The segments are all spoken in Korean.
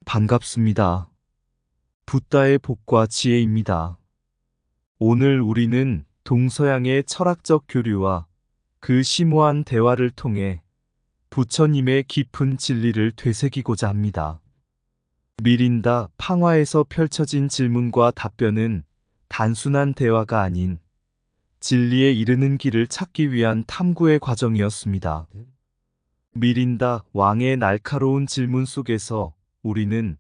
반갑습니다. 붓다의 복과 지혜입니다. 오늘 우리는 동서양의 철학적 교류와 그 심오한 대화를 통해 부처님의 깊은 진리를 되새기고자 합니다. 미린다 팡화에서 펼쳐진 질문과 답변은 단순한 대화가 아닌 진리에 이르는 길을 찾기 위한 탐구의 과정이었습니다. 미린다 왕의 날카로운 질문 속에서 우리는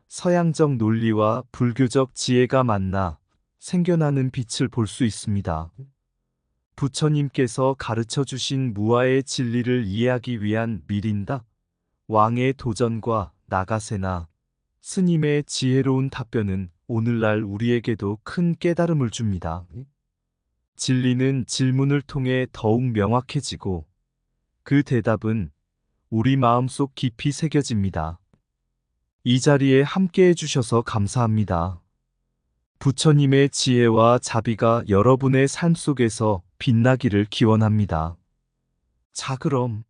서양적 논리와 불교적 지혜가 만나 생겨나는 빛을 볼 수 있습니다. 부처님께서 가르쳐 주신 무아의 진리를 이해하기 위한 미린다 왕의 도전과 나가세나 스님의 지혜로운 답변은 오늘날 우리에게도 큰 깨달음을 줍니다. 진리는 질문을 통해 더욱 명확해지고 그 대답은 우리 마음속 깊이 새겨집니다. 이 자리에 함께 해주셔서 감사합니다. 부처님의 지혜와 자비가 여러분의 삶 속에서 빛나기를 기원합니다. 자, 그럼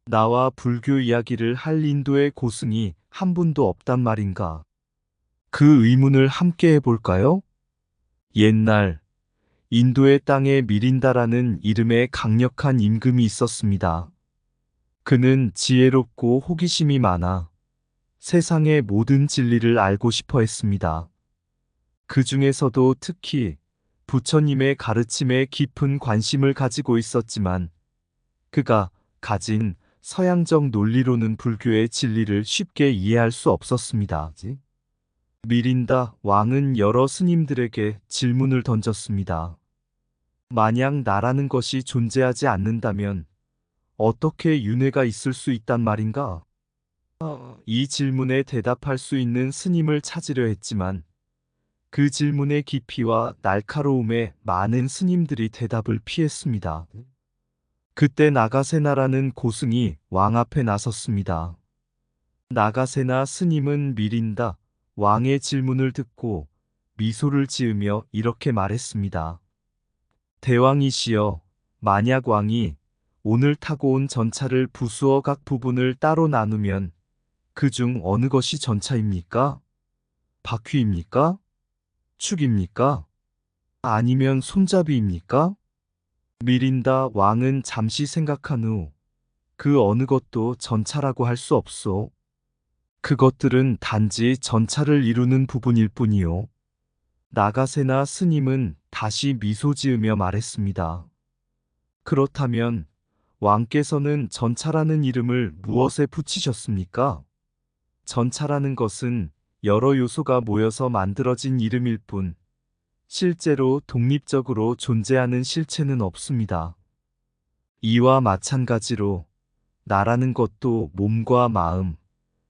나와 불교 이야기를 할 인도의 고승이 한 분도 없단 말인가? 그 의문을 함께 해볼까요? 옛날 인도의 땅에 미린다라는 이름의 강력한 임금이 있었습니다. 그는 지혜롭고 호기심이 많아 세상의 모든 진리를 알고 싶어 했습니다. 그 중에서도 특히 부처님의 가르침에 깊은 관심을 가지고 있었지만 그가 가진 서양적 논리로는 불교의 진리를 쉽게 이해할 수 없었습니다. 미린다 왕은 여러 스님들에게 질문을 던졌습니다. 만약 나라는 것이 존재하지 않는다면 어떻게 윤회가 있을 수 있단 말인가? 이 질문에 대답할 수 있는 스님을 찾으려 했지만 그 질문의 깊이와 날카로움에 많은 스님들이 대답을 피했습니다. 그때 나가세나라는 고승이 왕 앞에 나섰습니다. 나가세나 스님은 미린다 왕의 질문을 듣고 미소를 지으며 이렇게 말했습니다. 대왕이시여, 만약 왕이 오늘 타고 온 전차를 부수어 각 부분을 따로 나누면 그중 어느 것이 전차입니까? 바퀴입니까? 축입니까? 아니면 손잡이입니까? 미린다 왕은 잠시 생각한 후 그 어느 것도 전차라고 할 수 없소. 그것들은 단지 전차를 이루는 부분일 뿐이요. 나가세나 스님은 다시 미소 지으며 말했습니다. 그렇다면 왕께서는 전차라는 이름을 무엇에 붙이셨습니까? 전차라는 것은 여러 요소가 모여서 만들어진 이름일 뿐 실제로 독립적으로 존재하는 실체는 없습니다. 이와 마찬가지로 나라는 것도 몸과 마음,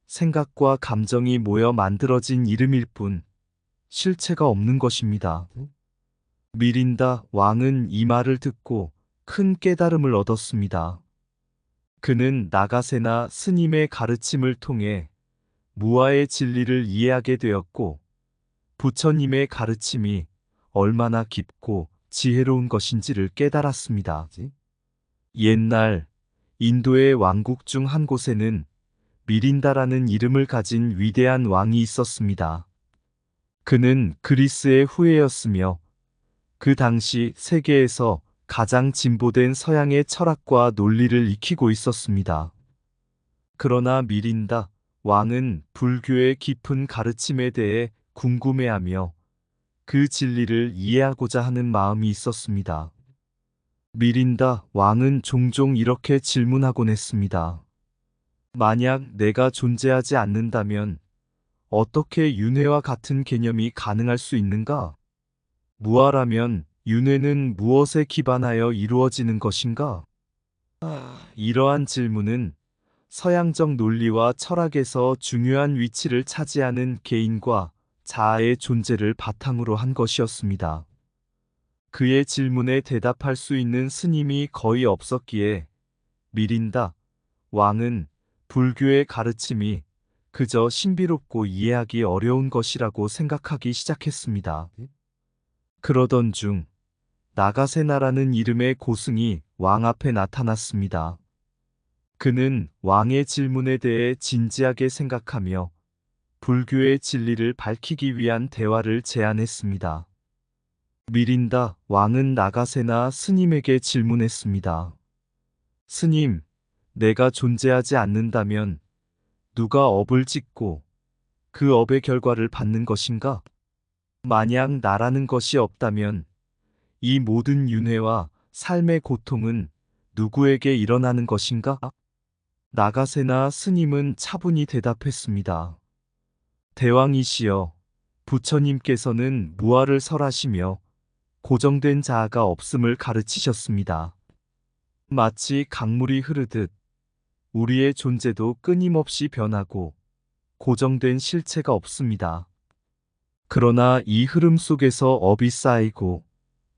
생각과 감정이 모여 만들어진 이름일 뿐 실체가 없는 것입니다. 미린다 왕은 이 말을 듣고 큰 깨달음을 얻었습니다. 그는 나가세나 스님의 가르침을 통해 무아의 진리를 이해하게 되었고 부처님의 가르침이 얼마나 깊고 지혜로운 것인지를 깨달았습니다. 옛날 인도의 왕국 중 한 곳에는 미린다라는 이름을 가진 위대한 왕이 있었습니다. 그는 그리스의 후예였으며 그 당시 세계에서 가장 진보된 서양의 철학과 논리를 익히고 있었습니다. 그러나 미린다 왕은 불교의 깊은 가르침에 대해 궁금해하며 그 진리를 이해하고자 하는 마음이 있었습니다. 미린다 왕은 종종 이렇게 질문하곤 했습니다. 만약 내가 존재하지 않는다면 어떻게 윤회와 같은 개념이 가능할 수 있는가? 무아라면 윤회는 무엇에 기반하여 이루어지는 것인가? 이러한 질문은 서양적 논리와 철학에서 중요한 위치를 차지하는 개인과 자아의 존재를 바탕으로 한 것이었습니다. 그의 질문에 대답할 수 있는 스님이 거의 없었기에 미린다 왕은 불교의 가르침이 그저 신비롭고 이해하기 어려운 것이라고 생각하기 시작했습니다. 그러던 중 나가세나라는 이름의 고승이 왕 앞에 나타났습니다. 그는 왕의 질문에 대해 진지하게 생각하며 불교의 진리를 밝히기 위한 대화를 제안했습니다. 미린다 왕은 나가세나 스님에게 질문했습니다. 스님, 내가 존재하지 않는다면 누가 업을 짓고 그 업의 결과를 받는 것인가? 만약 나라는 것이 없다면 이 모든 윤회와 삶의 고통은 누구에게 일어나는 것인가? 나가세나 스님은 차분히 대답했습니다. 대왕이시여, 부처님께서는 무아를 설하시며 고정된 자아가 없음을 가르치셨습니다. 마치 강물이 흐르듯 우리의 존재도 끊임없이 변하고 고정된 실체가 없습니다. 그러나 이 흐름 속에서 업이 쌓이고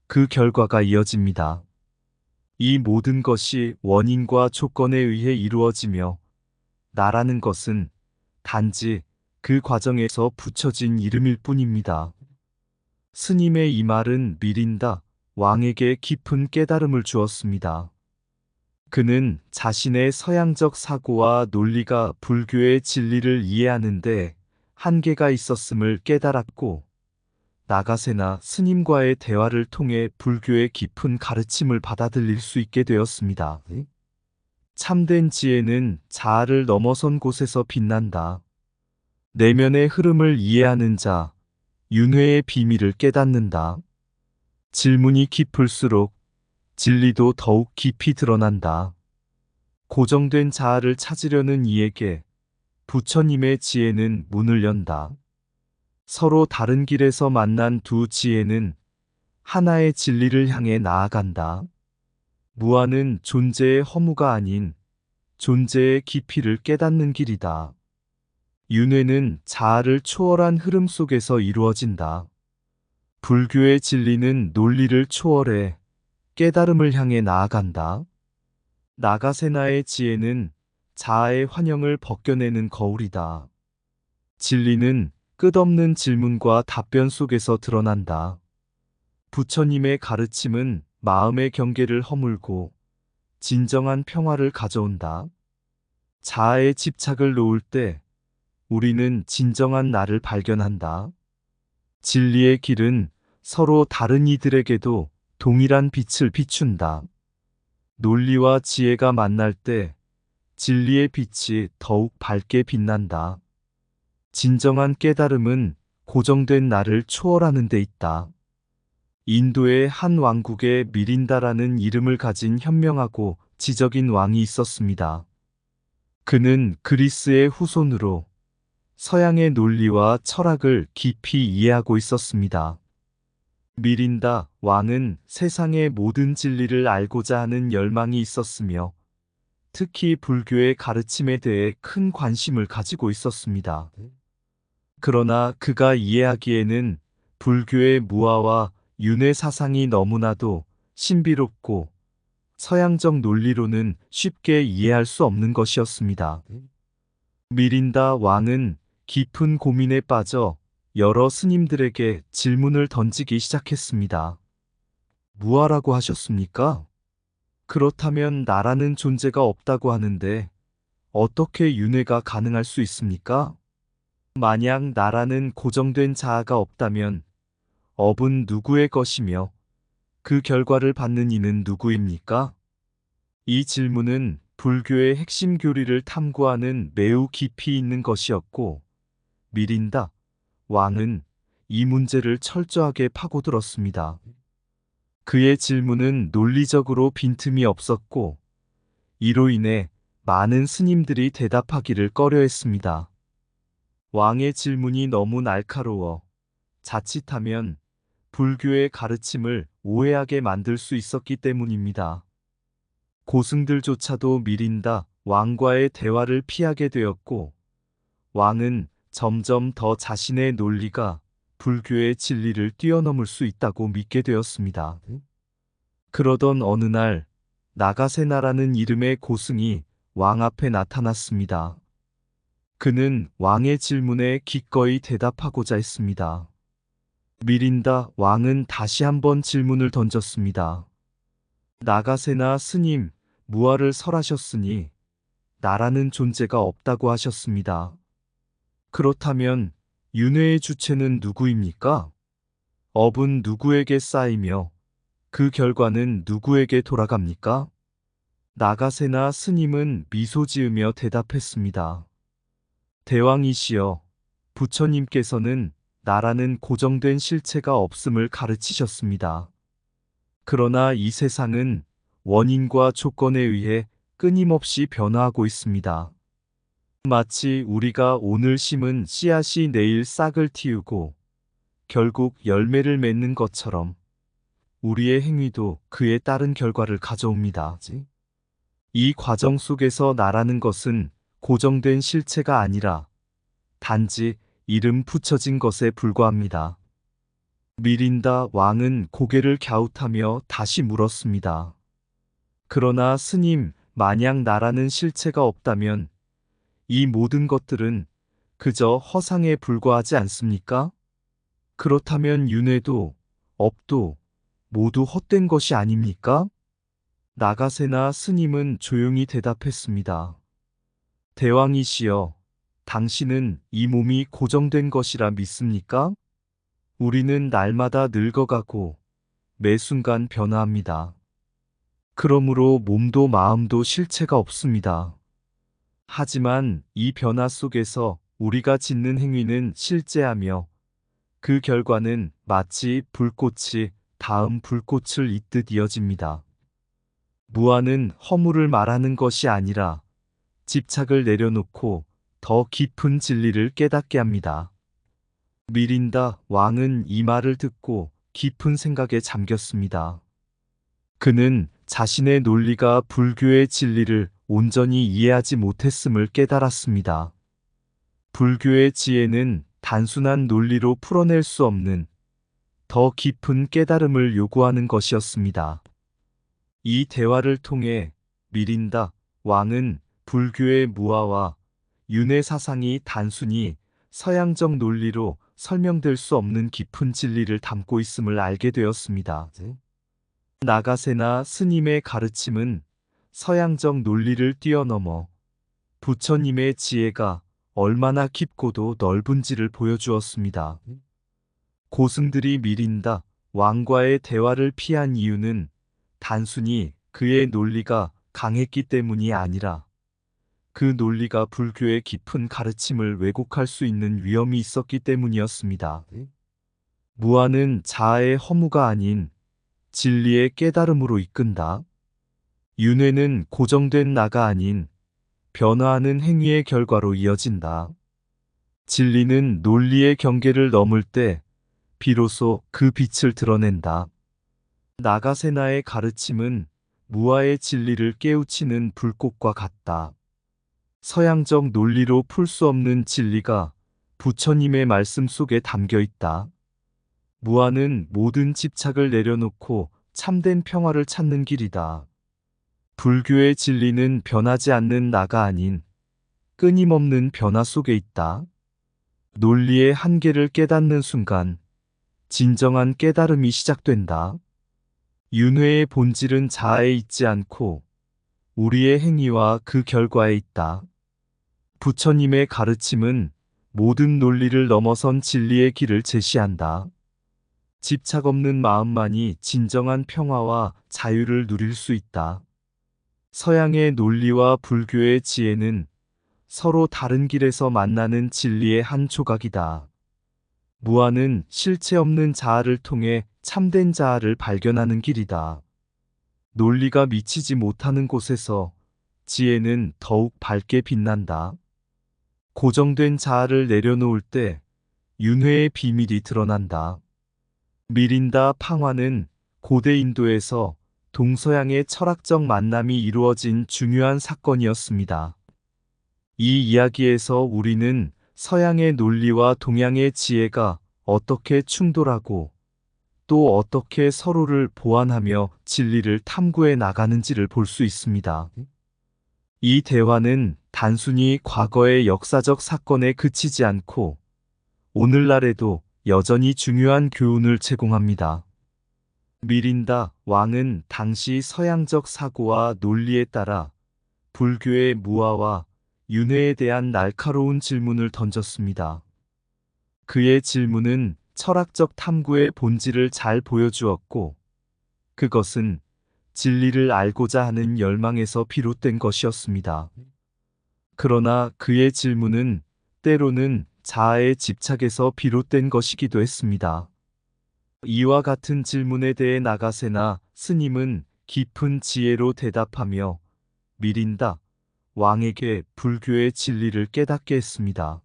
그 결과가 이어집니다. 이 모든 것이 원인과 조건에 의해 이루어지며 나라는 것은 단지 그 과정에서 붙여진 이름일 뿐입니다. 스님의 이 말은 미린다 왕에게 깊은 깨달음을 주었습니다. 그는 자신의 서양적 사고와 논리가 불교의 진리를 이해하는데 한계가 있었음을 깨달았고, 나가세나 스님과의 대화를 통해 불교의 깊은 가르침을 받아들일 수 있게 되었습니다. 참된 지혜는 자아를 넘어선 곳에서 빛난다. 내면의 흐름을 이해하는 자, 윤회의 비밀을 깨닫는다. 질문이 깊을수록 진리도 더욱 깊이 드러난다. 고정된 자아를 찾으려는 이에게 부처님의 지혜는 문을 연다. 서로 다른 길에서 만난 두 지혜는 하나의 진리를 향해 나아간다. 무아는 존재의 허무가 아닌 존재의 깊이를 깨닫는 길이다. 윤회는 자아를 초월한 흐름 속에서 이루어진다. 불교의 진리는 논리를 초월해 깨달음을 향해 나아간다. 나가세나의 지혜는 자아의 환영을 벗겨내는 거울이다. 진리는 끝없는 질문과 답변 속에서 드러난다. 부처님의 가르침은 마음의 경계를 허물고 진정한 평화를 가져온다. 자아의 집착을 놓을 때 우리는 진정한 나를 발견한다. 진리의 길은 서로 다른 이들에게도 동일한 빛을 비춘다. 논리와 지혜가 만날 때 진리의 빛이 더욱 밝게 빛난다. 진정한 깨달음은 고정된 나를 초월하는 데 있다. 인도의 한 왕국에 미린다라는 이름을 가진 현명하고 지적인 왕이 있었습니다. 그는 그리스의 후손으로 서양의 논리와 철학을 깊이 이해하고 있었습니다. 미린다 왕은 세상의 모든 진리를 알고자 하는 열망이 있었으며 특히 불교의 가르침에 대해 큰 관심을 가지고 있었습니다. 그러나 그가 이해하기에는 불교의 무아와 윤회 사상이 너무나도 신비롭고 서양적 논리로는 쉽게 이해할 수 없는 것이었습니다. 미린다 왕은 깊은 고민에 빠져 여러 스님들에게 질문을 던지기 시작했습니다. 무아라고 하셨습니까? 그렇다면 나라는 존재가 없다고 하는데 어떻게 윤회가 가능할 수 있습니까? 만약 나라는 고정된 자아가 없다면 업은 누구의 것이며 그 결과를 받는 이는 누구입니까? 이 질문은 불교의 핵심 교리를 탐구하는 매우 깊이 있는 것이었고, 미린다 왕은 이 문제를 철저하게 파고들었습니다. 그의 질문은 논리적으로 빈틈이 없었고, 이로 인해 많은 스님들이 대답하기를 꺼려했습니다. 왕의 질문이 너무 날카로워 자칫하면 불교의 가르침을 오해하게 만들 수 있었기 때문입니다. 고승들조차도 미린다 왕과의 대화를 피하게 되었고, 왕은 점점 더 자신의 논리가 불교의 진리를 뛰어넘을 수 있다고 믿게 되었습니다. 그러던 어느 날 나가세나라는 이름의 고승이 왕 앞에 나타났습니다. 그는 왕의 질문에 기꺼이 대답하고자 했습니다. 미린다 왕은 다시 한번 질문을 던졌습니다. 나가세나 스님, 무아를 설하셨으니 나라는 존재가 없다고 하셨습니다. 그렇다면 윤회의 주체는 누구입니까? 업은 누구에게 쌓이며 그 결과는 누구에게 돌아갑니까? 나가세나 스님은 미소 지으며 대답했습니다. 대왕이시여, 부처님께서는 나라는 고정된 실체가 없음을 가르치셨습니다. 그러나 이 세상은 원인과 조건에 의해 끊임없이 변화하고 있습니다. 마치 우리가 오늘 심은 씨앗이 내일 싹을 틔우고 결국 열매를 맺는 것처럼 우리의 행위도 그에 따른 결과를 가져옵니다. 이 과정 속에서 나라는 것은 고정된 실체가 아니라 단지 이름 붙여진 것에 불과합니다. 미린다 왕은 고개를 갸웃하며 다시 물었습니다. 그러나 스님, 만약 나라는 실체가 없다면 이 모든 것들은 그저 허상에 불과하지 않습니까? 그렇다면 윤회도 업도 모두 헛된 것이 아닙니까? 나가세나 스님은 조용히 대답했습니다. 대왕이시여, 당신은 이 몸이 고정된 것이라 믿습니까? 우리는 날마다 늙어가고 매 순간 변화합니다. 그러므로 몸도 마음도 실체가 없습니다. 하지만 이 변화 속에서 우리가 짓는 행위는 실제하며 그 결과는 마치 불꽃이 다음 불꽃을 잇듯 이어집니다. 무아는 허물을 말하는 것이 아니라 집착을 내려놓고 더 깊은 진리를 깨닫게 합니다. 미린다 왕은 이 말을 듣고 깊은 생각에 잠겼습니다. 그는 자신의 논리가 불교의 진리를 온전히 이해하지 못했음을 깨달았습니다. 불교의 지혜는 단순한 논리로 풀어낼 수 없는 더 깊은 깨달음을 요구하는 것이었습니다. 이 대화를 통해 미린다 왕은 불교의 무아와 윤회 사상이 단순히 서양적 논리로 설명될 수 없는 깊은 진리를 담고 있음을 알게 되었습니다. 나가세나 스님의 가르침은 서양적 논리를 뛰어넘어 부처님의 지혜가 얼마나 깊고도 넓은지를 보여주었습니다. 고승들이 미린다 왕과의 대화를 피한 이유는 단순히 그의 논리가 강했기 때문이 아니라 그 논리가 불교의 깊은 가르침을 왜곡할 수 있는 위험이 있었기 때문이었습니다. 무아는 자아의 허무가 아닌 진리의 깨달음으로 이끈다. 윤회는 고정된 나가 아닌 변화하는 행위의 결과로 이어진다. 진리는 논리의 경계를 넘을 때 비로소 그 빛을 드러낸다. 나가세나의 가르침은 무아의 진리를 깨우치는 불꽃과 같다. 서양적 논리로 풀 수 없는 진리가 부처님의 말씀 속에 담겨 있다. 무아는 모든 집착을 내려놓고 참된 평화를 찾는 길이다. 불교의 진리는 변하지 않는 나가 아닌 끊임없는 변화 속에 있다. 논리의 한계를 깨닫는 순간 진정한 깨달음이 시작된다. 윤회의 본질은 자아에 있지 않고 우리의 행위와 그 결과에 있다. 부처님의 가르침은 모든 논리를 넘어선 진리의 길을 제시한다. 집착 없는 마음만이 진정한 평화와 자유를 누릴 수 있다. 서양의 논리와 불교의 지혜는 서로 다른 길에서 만나는 진리의 한 조각이다. 무아는 실체 없는 자아를 통해 참된 자아를 발견하는 길이다. 논리가 미치지 못하는 곳에서 지혜는 더욱 밝게 빛난다. 고정된 자아를 내려놓을 때 윤회의 비밀이 드러난다. 미린다 팡화는 고대 인도에서 동서양의 철학적 만남이 이루어진 중요한 사건이었습니다. 이 이야기에서 우리는 서양의 논리와 동양의 지혜가 어떻게 충돌하고 또 어떻게 서로를 보완하며 진리를 탐구해 나가는지를 볼 수 있습니다. 이 대화는 단순히 과거의 역사적 사건에 그치지 않고 오늘날에도 여전히 중요한 교훈을 제공합니다. 미린다 왕은 당시 서양적 사고와 논리에 따라 불교의 무아와 윤회에 대한 날카로운 질문을 던졌습니다. 그의 질문은 철학적 탐구의 본질을 잘 보여주었고, 그것은 진리를 알고자 하는 열망에서 비롯된 것이었습니다. 그러나 그의 질문은 때로는 자아의 집착에서 비롯된 것이기도 했습니다. 이와 같은 질문에 대해 나가세나 스님은 깊은 지혜로 대답하며 미린다 왕에게 불교의 진리를 깨닫게 했습니다.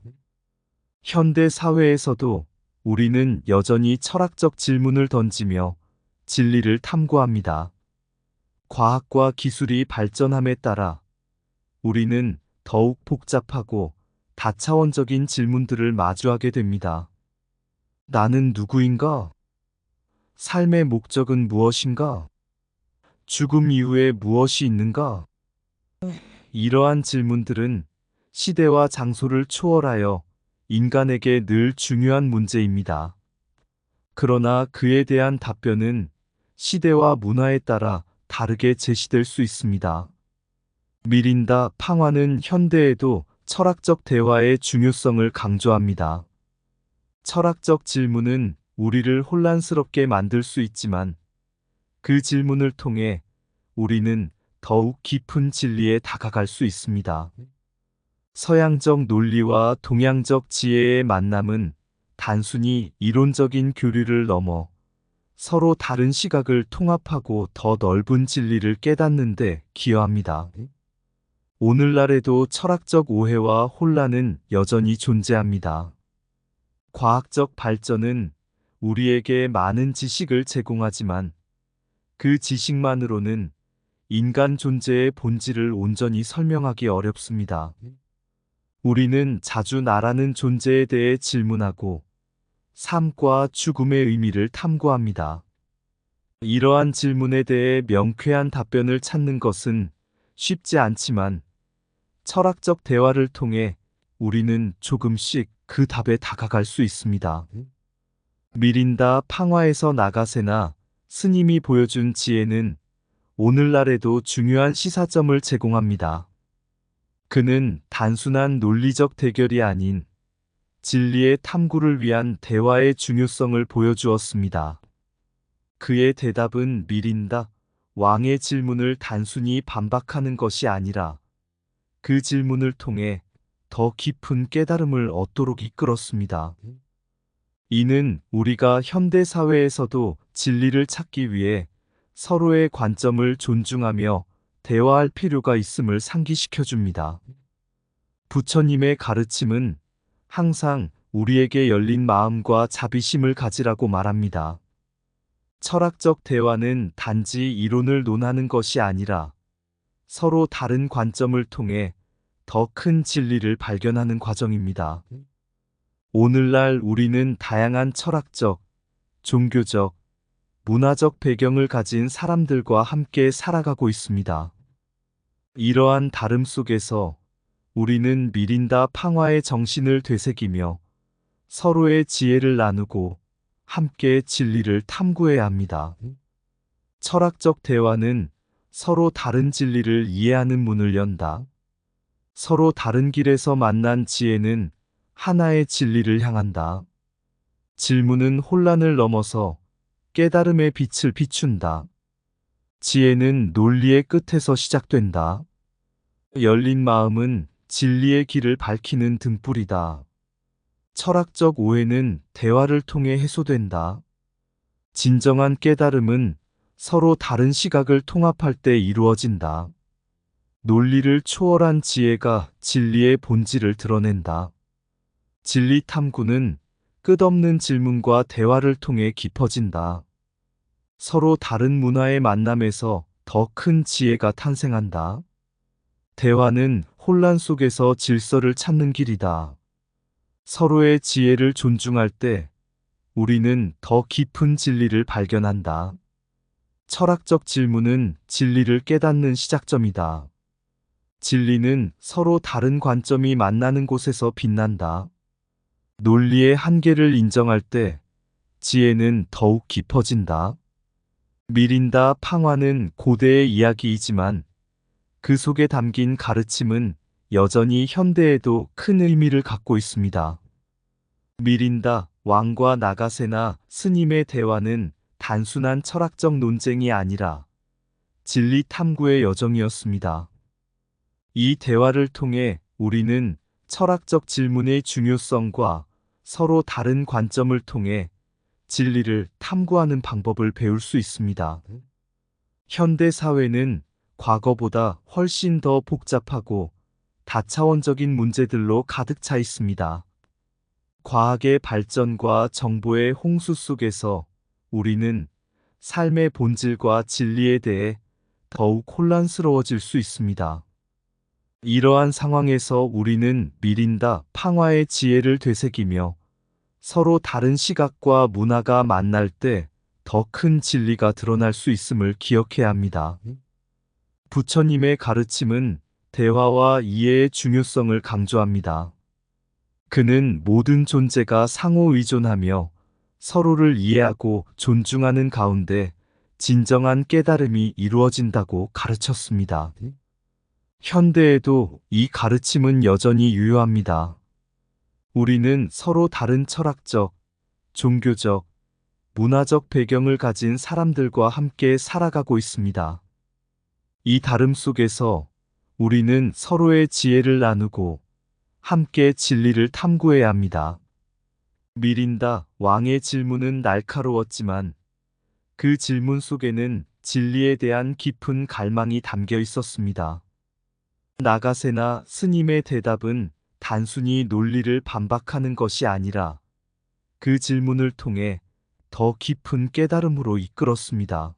현대 사회에서도 우리는 여전히 철학적 질문을 던지며 진리를 탐구합니다. 과학과 기술이 발전함에 따라 우리는 더욱 복잡하고 다차원적인 질문들을 마주하게 됩니다. 나는 누구인가? 삶의 목적은 무엇인가? 죽음 이후에 무엇이 있는가? 이러한 질문들은 시대와 장소를 초월하여 인간에게 늘 중요한 문제입니다. 그러나 그에 대한 답변은 시대와 문화에 따라 다르게 제시될 수 있습니다. 미린다 팡화는 현대에도 철학적 대화의 중요성을 강조합니다. 철학적 질문은 우리를 혼란스럽게 만들 수 있지만 그 질문을 통해 우리는 더욱 깊은 진리에 다가갈 수 있습니다. 서양적 논리와 동양적 지혜의 만남은 단순히 이론적인 교류를 넘어 서로 다른 시각을 통합하고 더 넓은 진리를 깨닫는 데 기여합니다. 오늘날에도 철학적 오해와 혼란은 여전히 존재합니다. 과학적 발전은 우리에게 많은 지식을 제공하지만 그 지식만으로는 인간 존재의 본질을 온전히 설명하기 어렵습니다. 우리는 자주 나라는 존재에 대해 질문하고 삶과 죽음의 의미를 탐구합니다. 이러한 질문에 대해 명쾌한 답변을 찾는 것은 쉽지 않지만 철학적 대화를 통해 우리는 조금씩 그 답에 다가갈 수 있습니다. 미린다 팡화에서 나가세나 스님이 보여준 지혜는 오늘날에도 중요한 시사점을 제공합니다. 그는 단순한 논리적 대결이 아닌 진리의 탐구를 위한 대화의 중요성을 보여주었습니다. 그의 대답은 미린다 왕의 질문을 단순히 반박하는 것이 아니라 그 질문을 통해 더 깊은 깨달음을 얻도록 이끌었습니다. 이는 우리가 현대 사회에서도 진리를 찾기 위해 서로의 관점을 존중하며 대화할 필요가 있음을 상기시켜 줍니다. 부처님의 가르침은 항상 우리에게 열린 마음과 자비심을 가지라고 말합니다. 철학적 대화는 단지 이론을 논하는 것이 아니라 서로 다른 관점을 통해 더 큰 진리를 발견하는 과정입니다. 오늘날 우리는 다양한 철학적, 종교적, 문화적 배경을 가진 사람들과 함께 살아가고 있습니다. 이러한 다름 속에서 우리는 미린다 팡화의 정신을 되새기며 서로의 지혜를 나누고 함께 진리를 탐구해야 합니다. 철학적 대화는 서로 다른 진리를 이해하는 문을 연다. 서로 다른 길에서 만난 지혜는 하나의 진리를 향한다. 질문은 혼란을 넘어서 깨달음의 빛을 비춘다. 지혜는 논리의 끝에서 시작된다. 열린 마음은 진리의 길을 밝히는 등불이다. 철학적 오해는 대화를 통해 해소된다. 진정한 깨달음은 서로 다른 시각을 통합할 때 이루어진다. 논리를 초월한 지혜가 진리의 본질을 드러낸다. 진리 탐구는 끝없는 질문과 대화를 통해 깊어진다. 서로 다른 문화의 만남에서 더 큰 지혜가 탄생한다. 대화는 혼란 속에서 질서를 찾는 길이다. 서로의 지혜를 존중할 때 우리는 더 깊은 진리를 발견한다. 철학적 질문은 진리를 깨닫는 시작점이다. 진리는 서로 다른 관점이 만나는 곳에서 빛난다. 논리의 한계를 인정할 때 지혜는 더욱 깊어진다. 미린다 팡화는 고대의 이야기이지만 그 속에 담긴 가르침은 여전히 현대에도 큰 의미를 갖고 있습니다. 미린다 왕과 나가세나 스님의 대화는 단순한 철학적 논쟁이 아니라 진리 탐구의 여정이었습니다. 이 대화를 통해 우리는 철학적 질문의 중요성과 서로 다른 관점을 통해 진리를 탐구하는 방법을 배울 수 있습니다. 현대 사회는 과거보다 훨씬 더 복잡하고 다차원적인 문제들로 가득 차 있습니다. 과학의 발전과 정보의 홍수 속에서 우리는 삶의 본질과 진리에 대해 더욱 혼란스러워질 수 있습니다. 이러한 상황에서 우리는 미린다 팡화의 지혜를 되새기며 서로 다른 시각과 문화가 만날 때 더 큰 진리가 드러날 수 있음을 기억해야 합니다. 부처님의 가르침은 대화와 이해의 중요성을 강조합니다. 그는 모든 존재가 상호 의존하며 서로를 이해하고 존중하는 가운데 진정한 깨달음이 이루어진다고 가르쳤습니다. 현대에도 이 가르침은 여전히 유효합니다. 우리는 서로 다른 철학적, 종교적, 문화적 배경을 가진 사람들과 함께 살아가고 있습니다. 이 다름 속에서 우리는 서로의 지혜를 나누고 함께 진리를 탐구해야 합니다. 미린다 왕의 질문은 날카로웠지만 그 질문 속에는 진리에 대한 깊은 갈망이 담겨 있었습니다. 나가세나 스님의 대답은 단순히 논리를 반박하는 것이 아니라 그 질문을 통해 더 깊은 깨달음으로 이끌었습니다.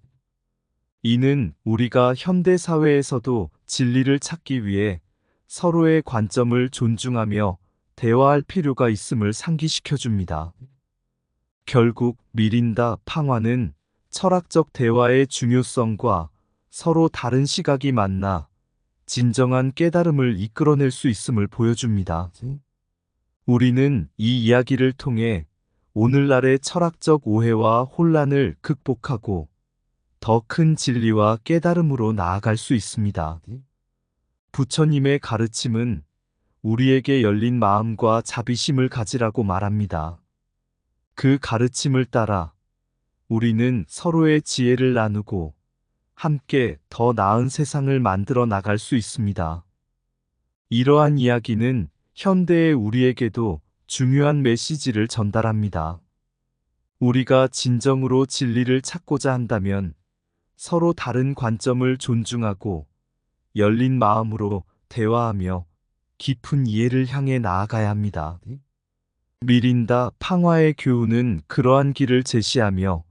이는 우리가 현대 사회에서도 진리를 찾기 위해 서로의 관점을 존중하며 대화할 필요가 있음을 상기시켜 줍니다. 결국 미린다 팡화는 철학적 대화의 중요성과 서로 다른 시각이 만나 진정한 깨달음을 이끌어낼 수 있음을 보여줍니다. 우리는 이 이야기를 통해 오늘날의 철학적 오해와 혼란을 극복하고 더 큰 진리와 깨달음으로 나아갈 수 있습니다. 부처님의 가르침은 우리에게 열린 마음과 자비심을 가지라고 말합니다. 그 가르침을 따라 우리는 서로의 지혜를 나누고 함께 더 나은 세상을 만들어 나갈 수 있습니다. 이러한 이야기는 현대의 우리에게도 중요한 메시지를 전달합니다. 우리가 진정으로 진리를 찾고자 한다면 서로 다른 관점을 존중하고 열린 마음으로 대화하며 깊은 이해를 향해 나아가야 합니다. 미린다 팡화의 교훈은 그러한 길을 제시하며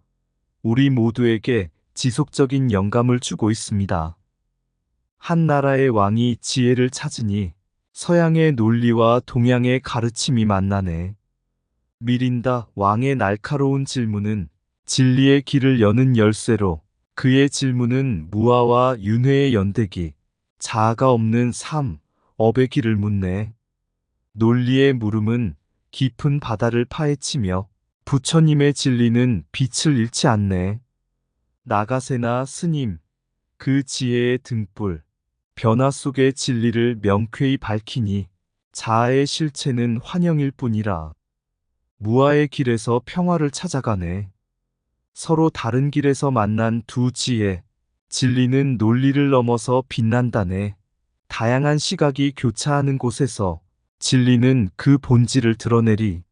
우리 모두에게 지속적인 영감을 주고 있습니다. 한 나라의 왕이 지혜를 찾으니 서양의 논리와 동양의 가르침이 만나네. 미린다 왕의 날카로운 질문은 진리의 길을 여는 열쇠로 그의 질문은 무아와 윤회의 연대기, 자아가 없는 삶, 업의 길을 묻네. 논리의 물음은 깊은 바다를 파헤치며 부처님의 진리는 빛을 잃지 않네. 나가세나 스님, 그 지혜의 등불, 변화 속의 진리를 명쾌히 밝히니 자아의 실체는 환영일 뿐이라. 무아의 길에서 평화를 찾아가네. 서로 다른 길에서 만난 두 지혜, 진리는 논리를 넘어서 빛난다네. 다양한 시각이 교차하는 곳에서 진리는 그 본질을 드러내리.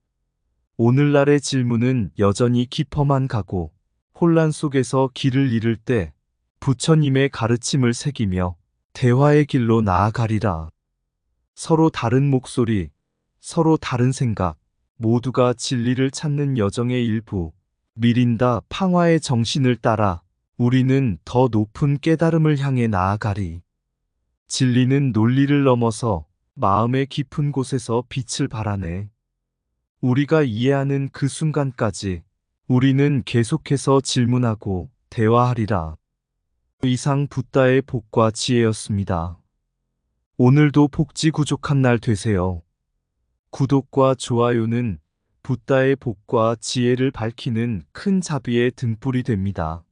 오늘날의 질문은 여전히 깊어만 가고 혼란 속에서 길을 잃을 때 부처님의 가르침을 새기며 대화의 길로 나아가리라. 서로 다른 목소리, 서로 다른 생각, 모두가 진리를 찾는 여정의 일부. 미린다 팡화의 정신을 따라 우리는 더 높은 깨달음을 향해 나아가리. 진리는 논리를 넘어서 마음의 깊은 곳에서 빛을 발하네. 우리가 이해하는 그 순간까지 우리는 계속해서 질문하고 대화하리라. 이상 붓다의 복과 지혜였습니다. 오늘도 복지 구족한 날 되세요. 구독과 좋아요는 붓다의 복과 지혜를 밝히는 큰 자비의 등불이 됩니다.